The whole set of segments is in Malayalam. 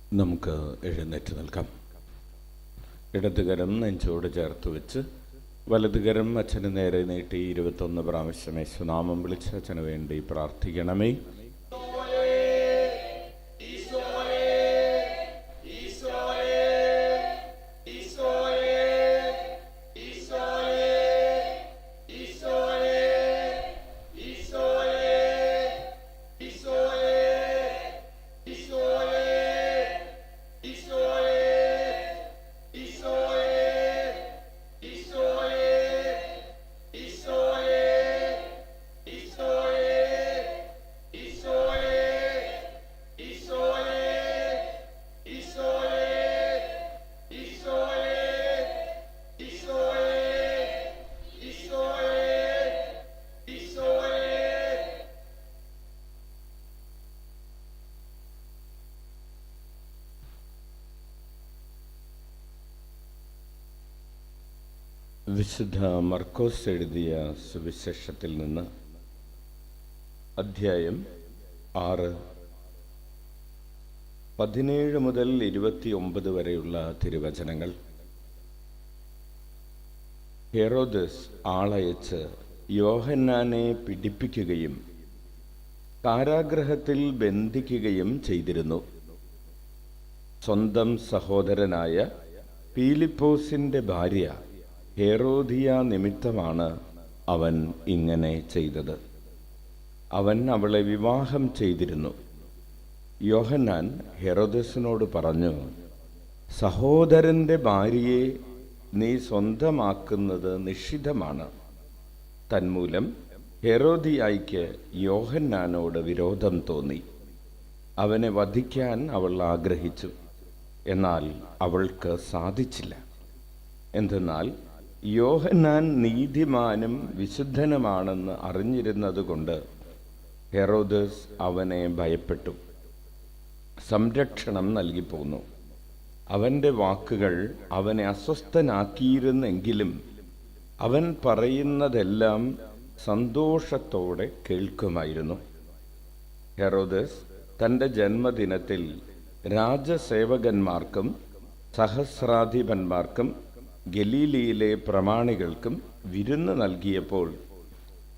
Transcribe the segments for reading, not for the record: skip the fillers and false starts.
നമുക്ക് എഴുന്നേറ്റ് നിൽക്കാം. ഇടതുകരം നെഞ്ചോട് ചേർത്ത് വെച്ച് വലതുകരം അച്ഛന് നേരെ നീട്ടി 21 പ്രാവശ്യം യേശുനാമം വിളിച്ച് അച്ഛന് വേണ്ടി പ്രാർത്ഥിക്കണമേ. വിശുദ്ധ മർക്കോസ് എഴുതിയ സുവിശേഷത്തിൽ നിന്ന് അധ്യായം 6, 17 മുതൽ 29 വരെയുള്ള തിരുവചനങ്ങൾ. ഹെറോദസ് ആളയച്ച് യോഹന്നാനെ പിടിപ്പിക്കുകയും കാരാഗൃഹത്തിൽ ബന്ധിക്കുകയും ചെയ്തിരുന്നു. സ്വന്തം സഹോദരനായ പീലിപ്പോസിൻ്റെ ഭാര്യ ഹെറോദിയ നിമിത്തമാണ് അവൻ ഇങ്ങനെ ചെയ്തത്. അവൻ അവളെ വിവാഹം ചെയ്തിരുന്നു. യോഹന്നാൻ ഹെറോദസിനോട് പറഞ്ഞു, സഹോദരൻ്റെ ഭാര്യയെ നീ സ്വന്തമാക്കുന്നത് നിഷിദ്ധമാണ്. തന്മൂലം ഹെറോദിയായ്ക്ക് യോഹന്നാനോട് വിരോധം തോന്നി. അവനെ വധിക്കാൻ അവൾ ആഗ്രഹിച്ചു. എന്നാൽ അവൾക്ക് സാധിച്ചില്ല. എന്തെന്നാൽ യോഹന്നാൻ നീതിമാനും വിശുദ്ധനുമാണെന്ന് അറിഞ്ഞിരുന്നതുകൊണ്ട് ഹെറോദസ് അവനെ ഭയപ്പെട്ടു, സംരക്ഷണം നൽകിപ്പോന്നു. അവൻ്റെ വാക്കുകൾ അവനെ അസ്വസ്ഥനാക്കിയിരുന്നെങ്കിലും അവൻ പറയുന്നതെല്ലാം സന്തോഷത്തോടെ കേൾക്കുമായിരുന്നു. ഹെറോദസ് തൻ്റെ ജന്മദിനത്തിൽ രാജസേവകന്മാർക്കും സഹസ്രാധിപന്മാർക്കും ഗലീലിയിലെ പ്രമാണികൾക്കും വിരുന്ന് നൽകിയപ്പോൾ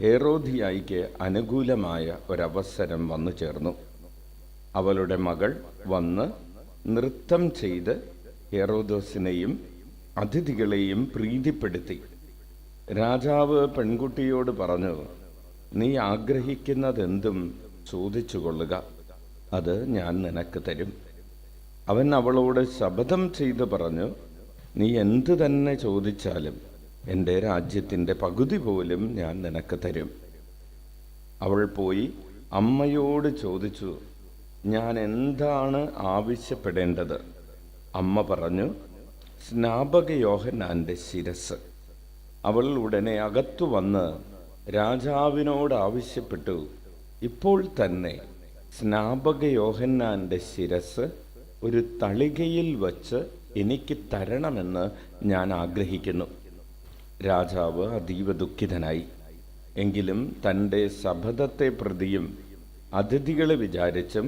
ഹെറോദിയായ്ക്ക് അനുകൂലമായ ഒരവസരം വന്നു ചേർന്നു. അവളുടെ മകൾ വന്ന് നൃത്തം ചെയ്ത് ഹെറോദോസിനെയും അതിഥികളെയും പ്രീതിപ്പെടുത്തി. രാജാവ് പെൺകുട്ടിയോട് പറഞ്ഞു, നീ ആഗ്രഹിക്കുന്നതെന്തും ചോദിച്ചുകൊള്ളുക, അത് ഞാൻ നിനക്ക് തരും. അവൻ അവളോട് ശപഥം ചെയ്ത് പറഞ്ഞു, നീ എന്തു തന്നെ ചോദിച്ചാലും എൻ്റെ രാജ്യത്തിൻ്റെ പകുതി പോലും ഞാൻ നിനക്ക് തരും. അവൾ പോയി അമ്മയോട് ചോദിച്ചു, ഞാൻ എന്താണ് ആവശ്യപ്പെടേണ്ടത്? അമ്മ പറഞ്ഞു, സ്നാപക യോഹന്നാൻ്റെ ശിരസ്. അവൾ ഉടനെ അകത്തു വന്ന് രാജാവിനോട് ആവശ്യപ്പെട്ടു, ഇപ്പോൾ തന്നെ സ്നാപക യോഹന്നാൻ്റെ ശിരസ് ഒരു തളികയിൽ വച്ച് എനിക്ക് തരണമെന്ന് ഞാൻ ആഗ്രഹിക്കുന്നു. രാജാവ് അതീവ ദുഃഖിതനായി. എങ്കിലും തൻ്റെ ശപഥത്തെ പ്രതിയും അതിഥികളെ വിചാരിച്ചും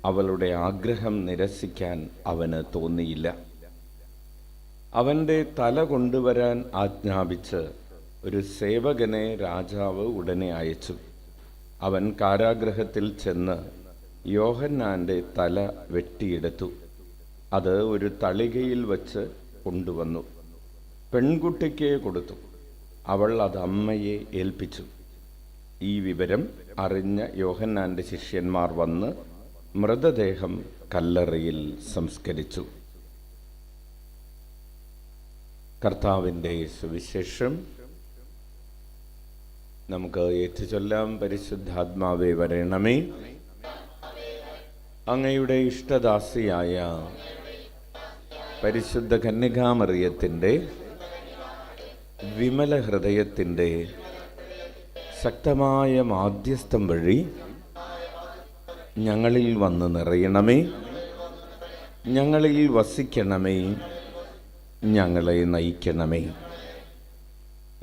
അവളുടെ ആഗ്രഹം നിരസിക്കാൻ അവന് തോന്നിയില്ല. അവൻ്റെ തല കൊണ്ടുവരാൻ ആജ്ഞാപിച്ച് ഒരു സേവകനെ രാജാവ് ഉടനെ അയച്ചു. അവൻ കാരാഗൃഹത്തിൽ ചെന്ന് യോഹന്നാൻ്റെ തല വെട്ടിയെടുത്തു. അത് ഒരു തളികയിൽ വച്ച് കൊണ്ടുവന്നു പെൺകുട്ടിക്ക് കൊടുത്തു. അവൾ അത് അമ്മയെ ഏൽപ്പിച്ചു. ഈ വിവരം അറിഞ്ഞ യോഹന്നാൻ്റെ ശിഷ്യന്മാർ വന്ന് മൃതദേഹം കല്ലറയിൽ സംസ്കരിച്ചു. കർത്താവിൻ്റെ സുവിശേഷം നമുക്ക് ഏറ്റുചൊല്ലാം. പരിശുദ്ധാത്മാവേ വരണമേ. അങ്ങയുടെ ഇഷ്ടദാസിയായ പരിശുദ്ധ കന്യകാമറിയത്തിൻ്റെ വിമല ഹൃദയത്തിൻ്റെ ശക്തമായ മാധ്യസ്ഥം വഴി ഞങ്ങളിൽ വന്ന് നിറയണമേ, ഞങ്ങളിൽ വസിക്കണമേ, ഞങ്ങളെ നയിക്കണമേ.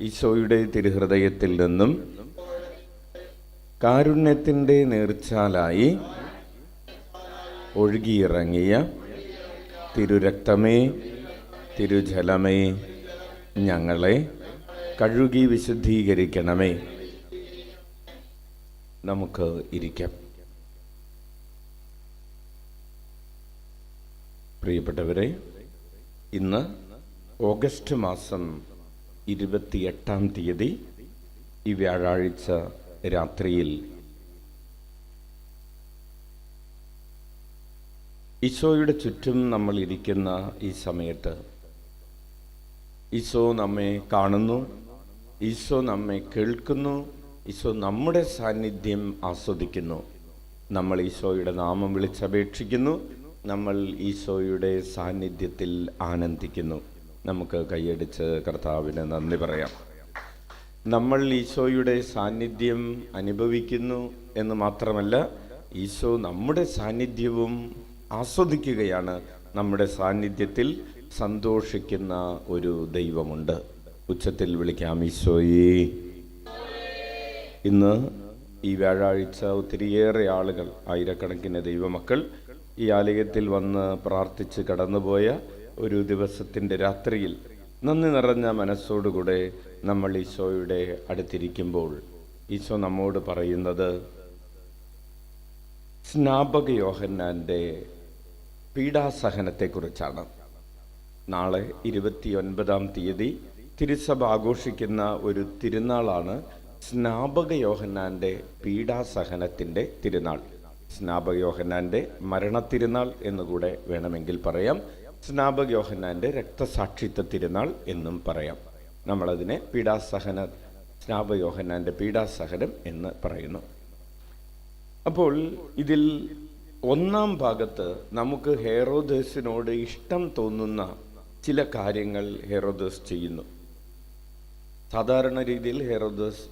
ഈശോയുടെ തിരുഹൃദയത്തിൽ നിന്നും കാരുണ്യത്തിൻ്റെ നീർച്ചാലായി ഒഴുകിയിറങ്ങിയ തിരുരക്തമേ, തിരുജലമേ, ഞങ്ങളെ കഴുകി വിശുദ്ധീകരിക്കണമേ. നമുക്ക് ഇരിക്കാം. പ്രിയപ്പെട്ടവരെ, ഇന്ന് ഓഗസ്റ്റ് മാസം 28-ാം തീയതി ഈ വ്യാഴാഴ്ച രാത്രിയിൽ ഈശോയുടെ ചുറ്റും നമ്മൾ ഇരിക്കുന്ന ഈ സമയത്ത് ഈശോ നമ്മെ കാണുന്നു, ഈശോ നമ്മെ കേൾക്കുന്നു, ഈശോ നമ്മുടെ സാന്നിധ്യം ആസ്വദിക്കുന്നു. നമ്മൾ ഈശോയുടെ നാമം വിളിച്ചപേക്ഷിക്കുന്നു, നമ്മൾ ഈശോയുടെ സാന്നിധ്യത്തിൽ ആനന്ദിക്കുന്നു. നമുക്ക് കൈയടിച്ച് കർത്താവിന് നന്ദി പറയാം. നമ്മൾ ഈശോയുടെ സാന്നിധ്യം അനുഭവിക്കുന്നു എന്ന് മാത്രമല്ല, ഈശോ നമ്മുടെ സാന്നിധ്യവും ആസ്വദിക്കുകയാണ്. നമ്മുടെ സാന്നിധ്യത്തിൽ സന്തോഷിക്കുന്ന ഒരു ദൈവമുണ്ട്. ഉച്ചത്തിൽ വിളിക്കാം, ഈശോയേ. ഇന്ന് ഈ വ്യാഴാഴ്ച ഒത്തിരിയേറെ ആളുകൾ, ആയിരക്കണക്കിന് ദൈവമക്കൾ ഈ ആലയത്തിൽ വന്ന് പ്രാർത്ഥിച്ച് കടന്നുപോയ ഒരു ദിവസത്തിൻ്റെ രാത്രിയിൽ നന്ദി നിറഞ്ഞ മനസ്സോടുകൂടെ നമ്മൾ ഈശോയുടെ അടുത്തിരിക്കുമ്പോൾ ഈശോ നമ്മോട് പറയുന്നത് സ്നാപക യോഹന്നാൻ്റെ പീഡാസഹനത്തെക്കുറിച്ചാണ്. നാളെ 29-ാം തീയതി തിരുസഭ ആഘോഷിക്കുന്ന ഒരു തിരുനാളാണ് സ്നാപക യോഹന്നാൻ്റെ പീഡാസഹനത്തിൻ്റെ തിരുനാൾ. സ്നാപക യോഹന്നാൻ്റെ മരണത്തിരുനാൾ എന്നുകൂടെ വേണമെങ്കിൽ പറയാം. സ്നാപക യോഹന്നാൻ്റെ രക്തസാക്ഷിത്വ തിരുനാൾ എന്നും പറയാം. നമ്മളതിനെ സ്നാപക യോഹന്നാൻ്റെ പീഡാസഹനം എന്ന് പറയുന്നു. അപ്പോൾ ഇതിൽ ഒന്നാം ഭാഗത്ത് നമുക്ക് ഹെറോദേസിനോട് ഇഷ്ടം തോന്നുന്ന ചില കാര്യങ്ങൾ ഹെറോദേസ് ചെയ്യുന്നു. സാധാരണ രീതിയിൽ ഹെറോദേസ്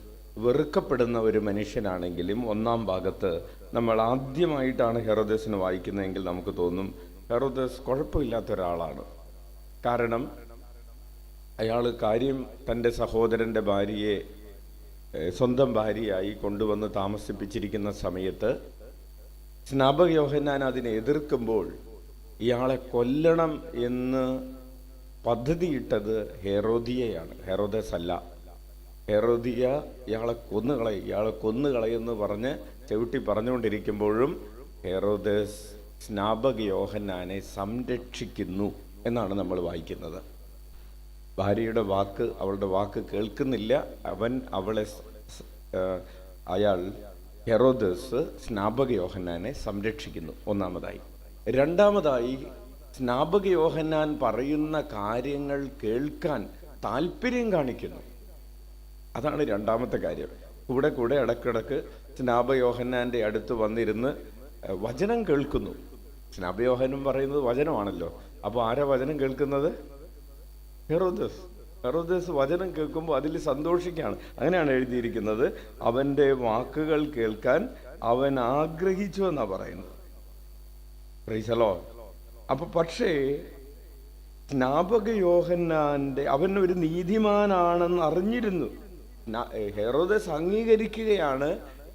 വെറുക്കപ്പെടുന്ന ഒരു മനുഷ്യനാണെങ്കിലും ഒന്നാം ഭാഗത്ത് നമ്മൾ ആദ്യമായിട്ടാണ് ഹെറോദേസിനെ വായിക്കുന്നതെങ്കിൽ നമുക്ക് തോന്നും ഹെറോദേസ് കുഴപ്പമില്ലാത്ത ഒരാളാണ്. കാരണം അയാൾ തൻ്റെ സഹോദരൻ്റെ ഭാര്യയെ സ്വന്തം ഭാര്യയായി കൊണ്ടുവന്ന് താമസിപ്പിച്ചിരിക്കുന്ന സമയത്ത് സ്നാപക യോഹന്നാൻ അതിനെ എതിർക്കുമ്പോൾ ഇയാളെ കൊല്ലണം എന്ന് പദ്ധതിയിട്ടത് ഹെറോദിയയാണ്, ഹെറോദേസ് അല്ല. ഹെറോദിയ ഇയാളെ കൊന്നുകളയെന്ന് പറഞ്ഞ് ചവിട്ടി പറഞ്ഞുകൊണ്ടിരിക്കുമ്പോഴും ഹെറോദേസ് സ്നാപക യോഹന്നാനെ സംരക്ഷിക്കുന്നു എന്നാണ് നമ്മൾ വായിക്കുന്നത്. അവളുടെ വാക്ക് കേൾക്കുന്നില്ല. ഹെറോദേസ് സ്നാപക യോഹന്നാനെ സംരക്ഷിക്കുന്നു, ഒന്നാമതായി. രണ്ടാമതായി, സ്നാപക യോഹന്നാൻ പറയുന്ന കാര്യങ്ങൾ കേൾക്കാൻ താല്പര്യം കാണിക്കുന്നു. അതാണ് രണ്ടാമത്തെ കാര്യം. കൂടെ ഇടക്കിടക്ക് സ്നാപക യോഹന്നാൻ്റെ അടുത്ത് വന്നിരുന്ന് വചനം കേൾക്കുന്നു. സ്നാപക യോഹന്നാൻ പറയുന്നത് വചനമാണല്ലോ. അപ്പോൾ ആരാ വചനം കേൾക്കുന്നത്? ഹെറോദേസ് വചനം കേൾക്കുമ്പോൾ അതിൽ സന്തോഷിക്കുകയാണ്. അങ്ങനെയാണ് എഴുതിയിരിക്കുന്നത്. അവൻ്റെ വാക്കുകൾ കേൾക്കാൻ അവൻ ആഗ്രഹിച്ചു എന്നാണ് പറയുന്നത്. Praise the Lord. അപ്പൊ പക്ഷേ സ്നാപക യോഹന്നാൻ്റെ അവൻ ഒരു നീതിമാനാണെന്ന് അറിഞ്ഞിരുന്നു. ഹെറോദേസ് അംഗീകരിക്കുകയാണ്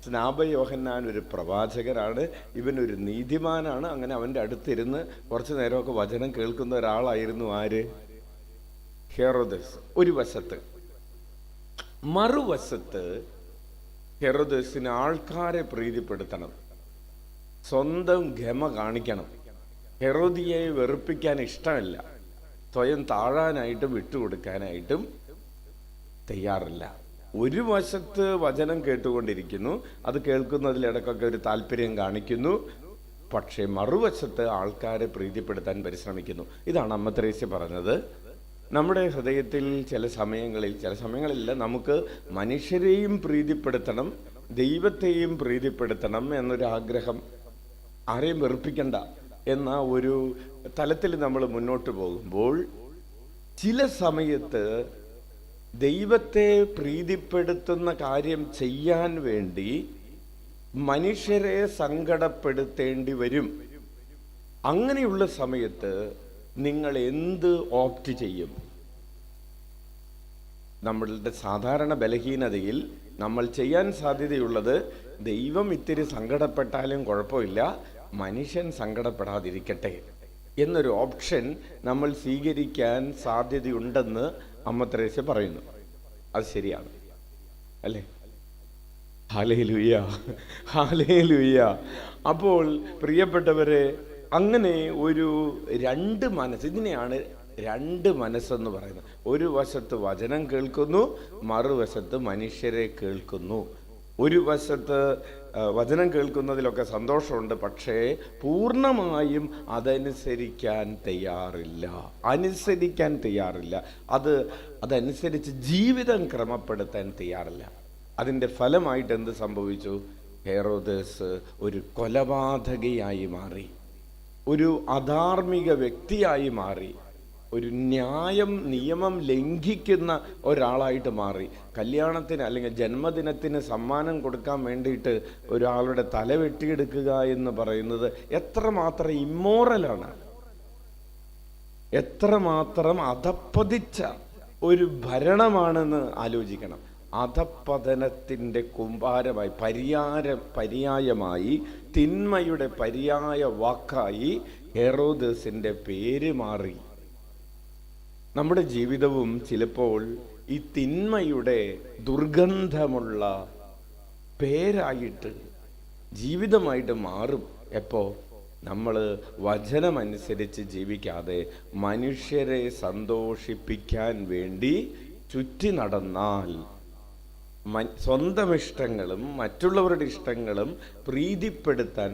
സ്നാപക യോഹന്നാൻ ഒരു പ്രവാചകനാണ്, ഇവനൊരു നീതിമാനാണ്. അങ്ങനെ അവൻ്റെ അടുത്തിരുന്ന് കുറച്ചു നേരമൊക്കെ വചനം കേൾക്കുന്ന ഒരാളായിരുന്നു ആര്? ഹെറോദേസ്. ഒരു വശത്ത്. മറുവശത്ത് ഹെറോദേസിന് ആൾക്കാരെ പ്രീതിപ്പെടുത്തണം, സ്വന്തം ഗമ കാണിക്കണം. ഹെറോദിയെ വെറുപ്പിക്കാൻ ഇഷ്ടമല്ല, സ്വയം താഴാനായിട്ടും വിട്ടുകൊടുക്കാനായിട്ടും തയ്യാറില്ല. ഒരു വശത്ത് വചനം കേട്ടുകൊണ്ടിരിക്കുന്നു, അത് കേൾക്കുന്നതിലിടക്കൊക്കെ ഒരു താല്പര്യം കാണിക്കുന്നു. പക്ഷേ മറുവശത്ത് ആൾക്കാരെ പ്രീതിപ്പെടുത്താൻ പരിശ്രമിക്കുന്നു. ഇതാണ് അമ്മ ത്രേസ്യ പറഞ്ഞത്. നമ്മുടെ ഹൃദയത്തിൽ ചില സമയങ്ങളില്ല, നമുക്ക് മനുഷ്യരെയും പ്രീതിപ്പെടുത്തണം, ദൈവത്തെയും പ്രീതിപ്പെടുത്തണം എന്നൊരാഗ്രഹം, ആരെയും വെറുപ്പിക്കണ്ട എന്ന ഒരു തലത്തിൽ നമ്മൾ മുന്നോട്ട് പോകുമ്പോൾ ചില സമയത്ത് ദൈവത്തെ പ്രീതിപ്പെടുത്തുന്ന കാര്യം ചെയ്യാൻ വേണ്ടി മനുഷ്യരെ സങ്കടപ്പെടുത്തേണ്ടി വരും. അങ്ങനെയുള്ള സമയത്ത് നിങ്ങൾ എന്ത് ഓപ്റ്റ് ചെയ്യും? നമ്മളുടെ സാധാരണ ബലഹീനതയിൽ നമ്മൾ ചെയ്യാൻ സാധ്യതയുള്ളത് ദൈവം ഇത്തിരി സങ്കടപ്പെട്ടാലും കുഴപ്പമില്ല, മനുഷ്യൻ സങ്കടപ്പെടാതിരിക്കട്ടെ എന്നൊരു ഓപ്ഷൻ നമ്മൾ സ്വീകരിക്കാൻ സാധ്യതയുണ്ടെന്ന് അമ്മ ത്രേസ്യ പറയുന്നു. അത് ശരിയാണ് അല്ലേ? Hallelujah, hallelujah. അപ്പോൾ പ്രിയപ്പെട്ടവരെ, അങ്ങനെ ഒരു രണ്ട് മനസ്സ്, ഇതിനെയാണ് രണ്ട് മനസ്സെന്ന് പറയുന്നത്. ഒരു വശത്ത് വചനം കേൾക്കുന്നു, മറുവശത്ത് മനുഷ്യരെ കേൾക്കുന്നു. ഒരു വശത്ത് വചനം കേൾക്കുന്നതിലൊക്കെ സന്തോഷമുണ്ട്, പക്ഷേ പൂർണ്ണമായും അതനുസരിക്കാൻ തയ്യാറില്ല. അതനുസരിച്ച് ജീവിതം ക്രമപ്പെടുത്താൻ തയ്യാറില്ല. അതിൻ്റെ ഫലമായിട്ട് എന്ത് സംഭവിച്ചു? ഹെറോദേസ് ഒരു കൊലപാതകയായി മാറി, ഒരു അധാർമിക വ്യക്തിയായി മാറി, ഒരു നിയമം ലംഘിക്കുന്ന ഒരാളായിട്ട് മാറി. കല്യാണത്തിന് അല്ലെങ്കിൽ ജന്മദിനത്തിന് സമ്മാനം കൊടുക്കാൻ വേണ്ടിയിട്ട് ഒരാളുടെ തല വെട്ടിയെടുക്കുക എന്ന് പറയുന്നത് എത്രമാത്രം ഇമ്മോറലാണ്, എത്രമാത്രം അധപ്പതിച്ച ഒരു ഭരണമാണെന്ന് ആലോചിക്കണം. അധപ്പതനത്തിൻ്റെ കുമ്പാരമായി, പര്യായമായി, തിന്മയുടെ പര്യായ വാക്കായി ഹെറോദേസിൻ്റെ പേര് മാറി. നമ്മുടെ ജീവിതവും ചിലപ്പോൾ ഈ തിന്മയുടെ ദുർഗന്ധമുള്ള പേരായിട്ട്, ജീവിതമായിട്ട് മാറും. എപ്പോൾ നമ്മൾ വചനമനുസരിച്ച് ജീവിക്കാതെ മനുഷ്യരെ സന്തോഷിപ്പിക്കാൻ വേണ്ടി ചുറ്റി നടന്നാൽ, സ്വന്തം ഇഷ്ടങ്ങളും മറ്റുള്ളവരുടെ ഇഷ്ടങ്ങളും പ്രീതിപ്പെടുത്താൻ,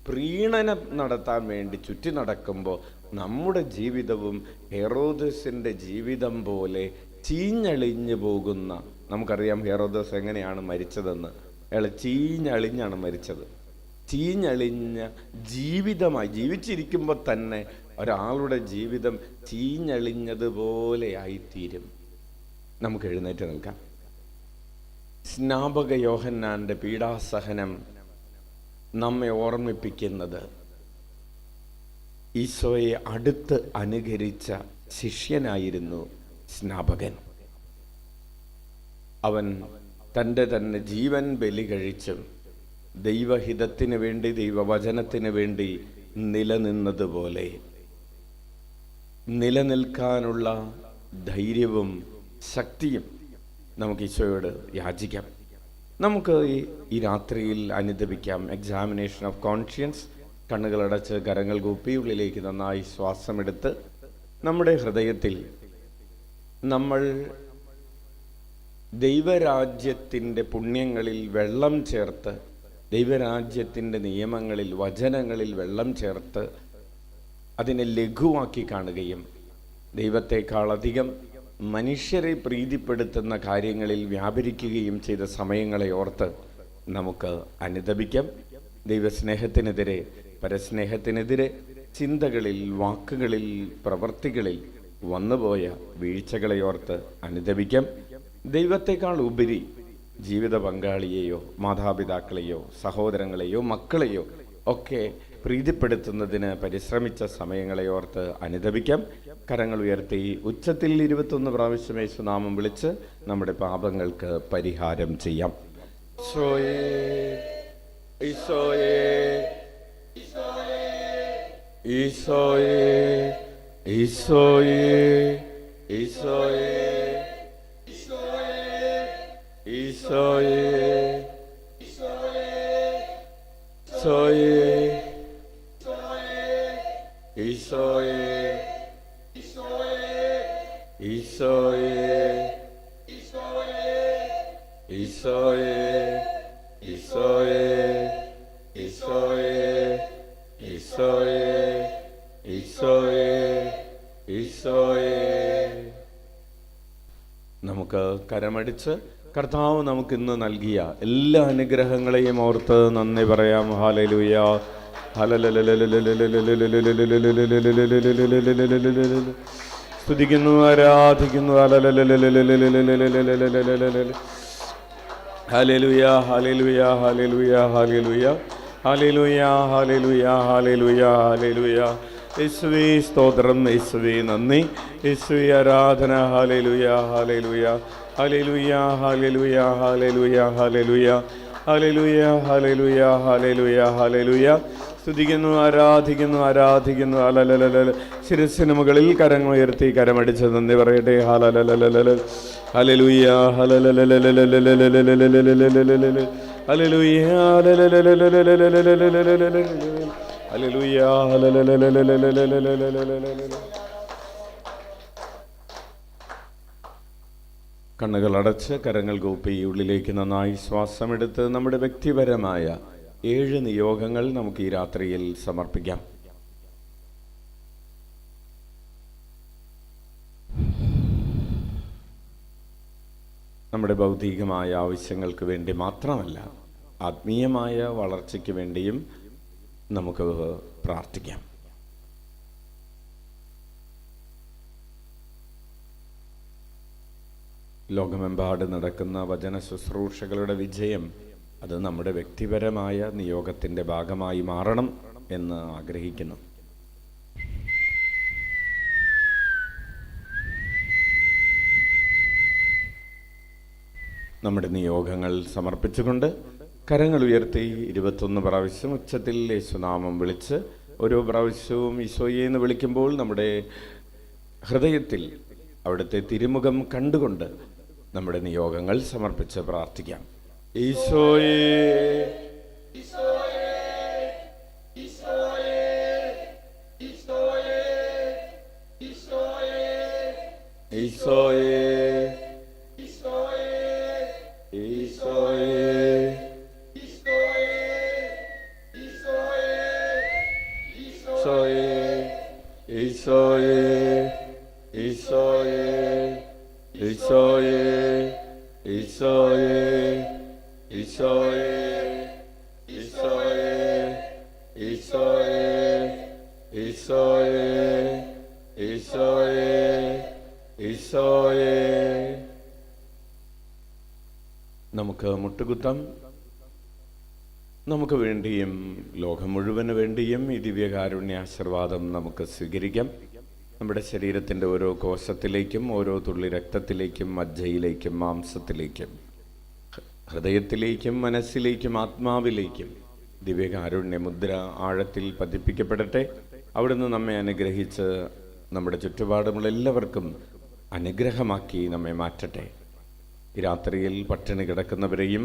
പ്രീണനം നടത്താൻ വേണ്ടി ചുറ്റി നടക്കുമ്പോൾ നമ്മുടെ ജീവിതവും ഹെറോദസിൻ്റെ ജീവിതം പോലെ ചീഞ്ഞളിഞ്ഞു പോകുന്ന, നമുക്കറിയാം ഹെറോദസ് എങ്ങനെയാണ് മരിച്ചതെന്ന്. അയാൾ ചീഞ്ഞളിഞ്ഞാണ് മരിച്ചത്. ചീഞ്ഞളിഞ്ഞ ജീവിതമായി, ജീവിച്ചിരിക്കുമ്പോൾ തന്നെ ഒരാളുടെ ജീവിതം ചീഞ്ഞളിഞ്ഞതുപോലെ ആയിത്തീരും. നമുക്ക് എഴുന്നേറ്റ് നിൽക്കാം. സ്നാപക യോഹന്നാൻ്റെ പീഡാസഹനം നമ്മെ ഓർമ്മിപ്പിക്കുന്നത് ഈശോയെ അടുത്ത് അനുകരിച്ച ശിഷ്യനായിരുന്നു സ്നാപകൻ. അവൻ തന്നെ ജീവൻ ബലി കഴിച്ചും ദൈവഹിതത്തിന് വേണ്ടി, ദൈവവചനത്തിന് വേണ്ടി നിലനിന്നതുപോലെ നിലനിൽക്കാനുള്ള ധൈര്യവും ശക്തിയും നമുക്ക് ഈശോയോട് യാചിക്കാം. നമുക്ക് ഈ രാത്രിയിൽ അനുദപിക്കാം. Examination of conscience. കണ്ണുകളടച്ച് കരങ്ങൾ കൂപ്പി ഉള്ളിലേക്ക് നന്നായി ശ്വാസമെടുത്ത് നമ്മുടെ ഹൃദയത്തിൽ നമ്മൾ ദൈവരാജ്യത്തിൻ്റെ പുണ്യങ്ങളിൽ വെള്ളം ചേർത്ത്, ദൈവരാജ്യത്തിൻ്റെ നിയമങ്ങളിൽ, വചനങ്ങളിൽ വെള്ളം ചേർത്ത് അതിനെ ലഘുവാക്കി കാണുകയും ദൈവത്തെക്കാളധികം മനുഷ്യരെ പ്രീതിപ്പെടുത്തുന്ന കാര്യങ്ങളിൽ വ്യാപരിക്കുകയും ചെയ്ത സമയങ്ങളെ ഓർത്ത് നമുക്ക് അനുദപിക്കാം. ദൈവസ്നേഹത്തിനെതിരെ, പരസ്നേഹത്തിനെതിരെ ചിന്തകളിൽ, വാക്കുകളിൽ, പ്രവൃത്തികളിൽ വന്നുപോയ വീഴ്ചകളെ ഓർത്ത് അനുദപിക്കാം. ദൈവത്തെക്കാൾ ഉപരി ജീവിത പങ്കാളിയെയോ മാതാപിതാക്കളെയോ സഹോദരങ്ങളെയോ മക്കളെയോ ഒക്കെ പ്രീതിപ്പെടുത്തുന്നതിന് പരിശ്രമിച്ച സമയങ്ങളെ ഓർത്ത് അനുദപിക്കാം. കരങ്ങൾ ഉയർത്തി ഉച്ചത്തിൽ 21 പ്രാവശ്യം യേശുനാമം വിളിച്ച് നമ്മുടെ പാപങ്ങൾക്ക് പരിഹാരം ചെയ്യാം. ഈശോയേ, ഈശോയേ, ഈശോയേ, ഈശോയേ, ഈശോയേ, ഈശോയേ, ഈശോയേ, ഈശോയേ, ഈശോയേ, ഈശോയേ, ഈശോയേ, ഈശോയേ, ഈശോയേ, ഈശോയേ, ഈശോയേ. നമുക്ക് കരമടിച്ച് കർത്താവ് നമുക്കിന്ന് നൽകിയ എല്ലാ അനുഗ്രഹങ്ങളെയും ഓർത്ത് നന്ദി പറയാം. ഹല്ലേലൂയ, സ്തുതിക്കുന്നു, ആരാധിക്കുന്നു. Hallelujah, hallelujah, hallelujah, hallelujah, hallelujah, hallelujah, hallelujah, hallelujah. യേശുവേ സ്തോത്രം, യേശുവേ നന്ദി, യേശുവേ ആരാധന. Hallelujah, hallelujah, hallelujah, hallelujah, hallelujah, hallelujah, hallelujah, hallelujah, hallelujah, hallelujah. സ്തുതിക്കുന്നു, ആരാധിക്കുന്നു, ആരാധിക്കുന്നു. ഹല്ലേലൂയ. ശിരസ്സിന് മുകളിൽ കരങ്ങൾ ഉയർത്തി കരമടിച്ച് നന്ദി പറയട്ടെ. Hallelujah, hallelujah, hallelujah, hallelujah. കണ്ണുകൾ അടച്ച് കരങ്ങൾ കൂപ്പി ഉള്ളിലേക്ക് നന്നായി ശ്വാസമെടുത്ത് നമ്മുടെ വ്യക്തിപരമായ 7 നിയോഗങ്ങൾ നമുക്ക് ഈ രാത്രിയിൽ സമർപ്പിക്കാം. നമ്മുടെ ഭൗതികമായ ആവശ്യങ്ങൾക്ക് വേണ്ടി മാത്രമല്ല, ആത്മീയമായ വളർച്ചയ്ക്ക് വേണ്ടിയും നമുക്ക് പ്രാർത്ഥിക്കാം. ലോകമെമ്പാട് നടക്കുന്ന വചന ശുശ്രൂഷകളുടെ വിജയം അത് നമ്മുടെ വ്യക്തിപരമായ നിയോഗത്തിൻ്റെ ഭാഗമായി മാറണം എന്ന് ആഗ്രഹിക്കുന്നു. നമ്മുടെ നിയോഗങ്ങൾ സമർപ്പിച്ചുകൊണ്ട് കരങ്ങൾ ഉയർത്തി 21 പ്രാവശ്യം ഉച്ചത്തിൽ യേശുനാമം വിളിച്ച് ഓരോ പ്രാവശ്യവും ഈശോയെ എന്ന് വിളിക്കുമ്പോൾ നമ്മുടെ ഹൃദയത്തിൽ അവിടുത്തെ തിരുമുഖം കണ്ടുകൊണ്ട് നമ്മുടെ നിയോഗങ്ങൾ സമർപ്പിച്ച് പ്രാർത്ഥിക്കാം. ഈശോയേ, ഈശോയേ, ഈശോയേ, ഈശോയേ, ഈശോയേ, ഈശോയേ, ഈശോയേ, ഈശോയേ, ഈശോയേ, ഈശോയേ, ഈശോയേ, ഈശോയേ, ഈശോയേ, ഈശോയേ, ഈശോയേ, ഈശോയേ, ഈശോയേ, ഈശോയേ. നമുക്ക് മുട്ടുകുത്താം. നമുക്ക് വേണ്ടിയും ലോകം മുഴുവന് വേണ്ടിയും ഈ ദിവ്യകാരുണ്യാശീർവാദം നമുക്ക് സ്വീകരിക്കാം. നമ്മുടെ ശരീരത്തിൻ്റെ ഓരോ കോശത്തിലേക്കും ഓരോ തുള്ളി രക്തത്തിലേക്കും മജ്ജയിലേക്കും മാംസത്തിലേക്കും ഹൃദയത്തിലേക്കും മനസ്സിലേക്കും ആത്മാവിലേക്കും ദിവ്യകാരുണ്യ മുദ്ര ആഴത്തിൽ പതിപ്പിക്കപ്പെടട്ടെ. അവിടുന്ന് നമ്മെ അനുഗ്രഹിച്ച് നമ്മുടെ ചുറ്റുപാടുമുള്ള എല്ലാവർക്കും അനുഗ്രഹമാക്കി നമ്മെ മാറ്റട്ടെ. ഈ രാത്രിയിൽ പട്ടിണി കിടക്കുന്നവരെയും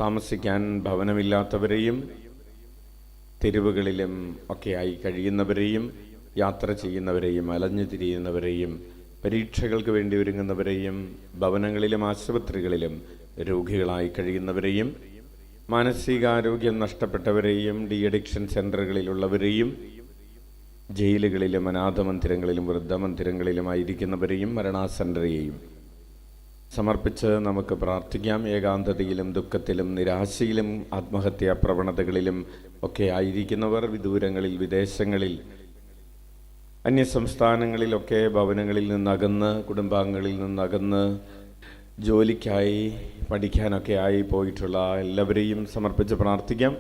താമസിക്കാൻ ഭവനമില്ലാത്തവരെയും തെരുവുകളിലും ഒക്കെയായി കഴിയുന്നവരെയും യാത്ര ചെയ്യുന്നവരെയും അലഞ്ഞു തിരിയുന്നവരെയും പരീക്ഷകൾക്ക് വേണ്ടി ഒരുങ്ങുന്നവരെയും ഭവനങ്ങളിലും ആശുപത്രികളിലും രോഗികളായി കഴിയുന്നവരെയും മാനസികാരോഗ്യം നഷ്ടപ്പെട്ടവരെയും അഡിക്ഷൻ സെൻ്ററുകളിലുള്ളവരെയും ജയിലുകളിലും അനാഥമന്ദിരങ്ങളിലും വൃദ്ധമന്ദിരങ്ങളിലുമായിരിക്കുന്നവരെയും മരണാസന്നരെയും സമർപ്പിച്ച് നമുക്ക് പ്രാർത്ഥിക്കാം. ഏകാന്തതയിലും ദുഃഖത്തിലും നിരാശയിലും ആത്മഹത്യാ പ്രവണതകളിലും ഒക്കെ ആയിരിക്കുന്നവർ, വിദൂരങ്ങളിൽ വിദേശങ്ങളിൽ അന്യസംസ്ഥാനങ്ങളിലൊക്കെ ഭവനങ്ങളിൽ നിന്നകന്ന് കുടുംബാംഗങ്ങളിൽ നിന്നകന്ന് ജോലിക്കായി പഠിക്കാനൊക്കെ ആയി പോയിട്ടുള്ള എല്ലാവരെയും സമർപ്പിച്ച് പ്രാർത്ഥിക്കാം.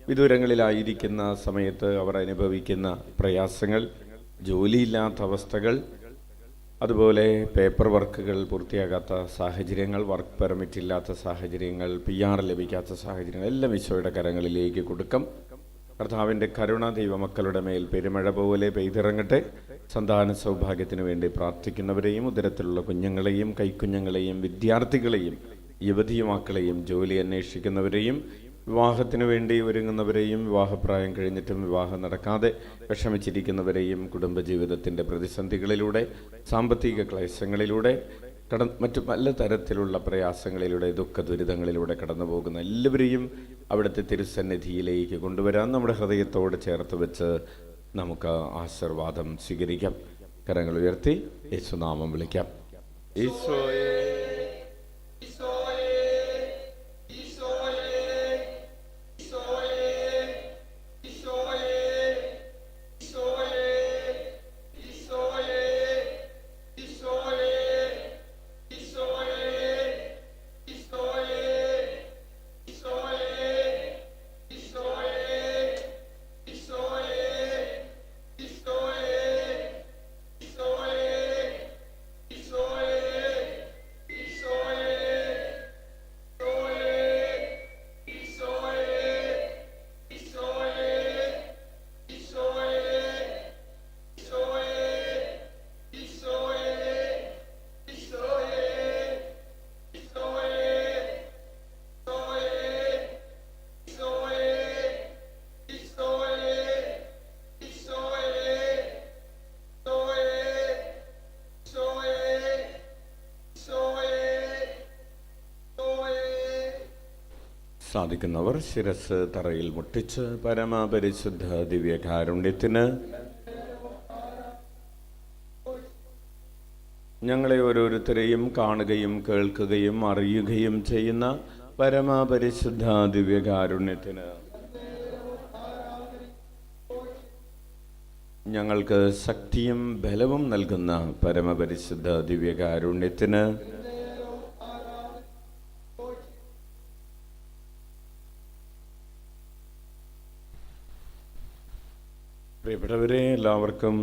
വിദൂരങ്ങളിലായിരിക്കുന്ന സമയത്ത് അവർ അനുഭവിക്കുന്ന പ്രയാസങ്ങൾ, ജോലിയില്ലാത്ത അവസ്ഥകൾ, അതുപോലെ പേപ്പർ വർക്കുകൾ പൂർത്തിയാകാത്ത സാഹചര്യങ്ങൾ, വർക്ക് പെർമിറ്റ് ഇല്ലാത്ത സാഹചര്യങ്ങൾ, PR ലഭിക്കാത്ത സാഹചര്യങ്ങൾ എല്ലാം ഈശോയുടെ കരങ്ങളിലേക്ക് കൊടുക്കാം. കർത്താവിൻ്റെ കരുണ ദൈവമക്കളുടെ മേൽ പെരുമഴ പോലെ പെയ്തിറങ്ങട്ടെ. സന്താന സൗഭാഗ്യത്തിന് വേണ്ടി പ്രാർത്ഥിക്കുന്നവരെയും ഉദരത്തിലുള്ള കുഞ്ഞുങ്ങളെയും കൈക്കുഞ്ഞുങ്ങളെയും വിദ്യാർത്ഥികളെയും യുവതിയുമാക്കളെയും ജോലി അന്വേഷിക്കുന്നവരെയും വിവാഹത്തിനു വേണ്ടി ഒരുങ്ങുന്നവരെയും വിവാഹപ്രായം കഴിഞ്ഞിട്ടും വിവാഹം നടക്കാതെ വിഷമിച്ചിരിക്കുന്നവരെയും കുടുംബജീവിതത്തിൻ്റെ പ്രതിസന്ധികളിലൂടെ സാമ്പത്തിക ക്ലേശങ്ങളിലൂടെ മറ്റു പല തരത്തിലുള്ള പ്രയാസങ്ങളിലൂടെ ദുഃഖ ദുരിതങ്ങളിലൂടെ കടന്നു പോകുന്ന എല്ലാവരെയും അവിടുത്തെ തിരുസന്നിധിയിലേക്ക് കൊണ്ടുവരാൻ നമ്മുടെ ഹൃദയത്തോട് ചേർത്ത് വെച്ച് നമുക്ക് ആശീർവാദം സ്വീകരിക്കാം. കരങ്ങൾ ഉയർത്തി യേശുനാമം വിളിക്കാം. ഈശോയേ, സാധിക്കുന്നവർ ശിരസ് തറയിൽ മുട്ടിച്ച് പരമപരിശുദ്ധ ദിവ്യകാരുണ്യത്തിന് ഞങ്ങളെ ഓരോരുത്തരെയും കാണുകയും കേൾക്കുകയും അറിയുകയും ചെയ്യുന്ന പരമപരിശുദ്ധ ദിവ്യകാരുണ്യത്തിന് ഞങ്ങൾക്ക് ശക്തിയും ബലവും നൽകുന്ന പരമപരിശുദ്ധ ദിവ്യകാരുണ്യത്തിന് പ്രിയപ്പെട്ടവരെ, എല്ലാവർക്കും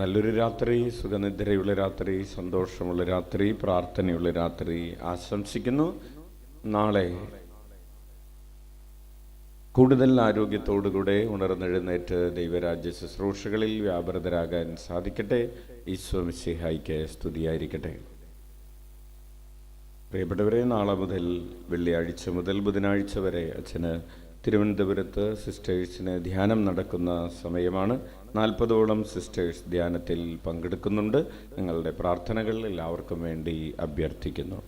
നല്ലൊരു രാത്രി, സുഖനിദ്രയുള്ള രാത്രി, സന്തോഷമുള്ള രാത്രി, പ്രാർത്ഥനയുള്ള രാത്രി ആശംസിക്കുന്നു. നാളെ കൂടുതൽ ആരോഗ്യത്തോടുകൂടെ ഉണർന്നെഴുന്നേറ്റ് ദൈവരാജ്യ ശുശ്രൂഷകളിൽ വ്യാപൃതരാകാൻ സാധിക്കട്ടെ. ഈശോ മിശിഹായ്ക്ക് സ്തുതിയായിരിക്കട്ടെ. പ്രിയപ്പെട്ടവരെ, നാളെ മുതൽ വെള്ളിയാഴ്ച മുതൽ ബുധനാഴ്ച വരെ അച്ഛന് തിരുവനന്തപുരത്ത് സിസ്റ്റേഴ്സിന് ധ്യാനം നടക്കുന്ന സമയമാണ്. 40ഓളം സിസ്റ്റേഴ്സ് ധ്യാനത്തിൽ പങ്കെടുക്കുന്നുണ്ട്. നിങ്ങളുടെ പ്രാർത്ഥനകൾ എല്ലാവർക്കും വേണ്ടി അഭ്യർത്ഥിക്കുന്നു.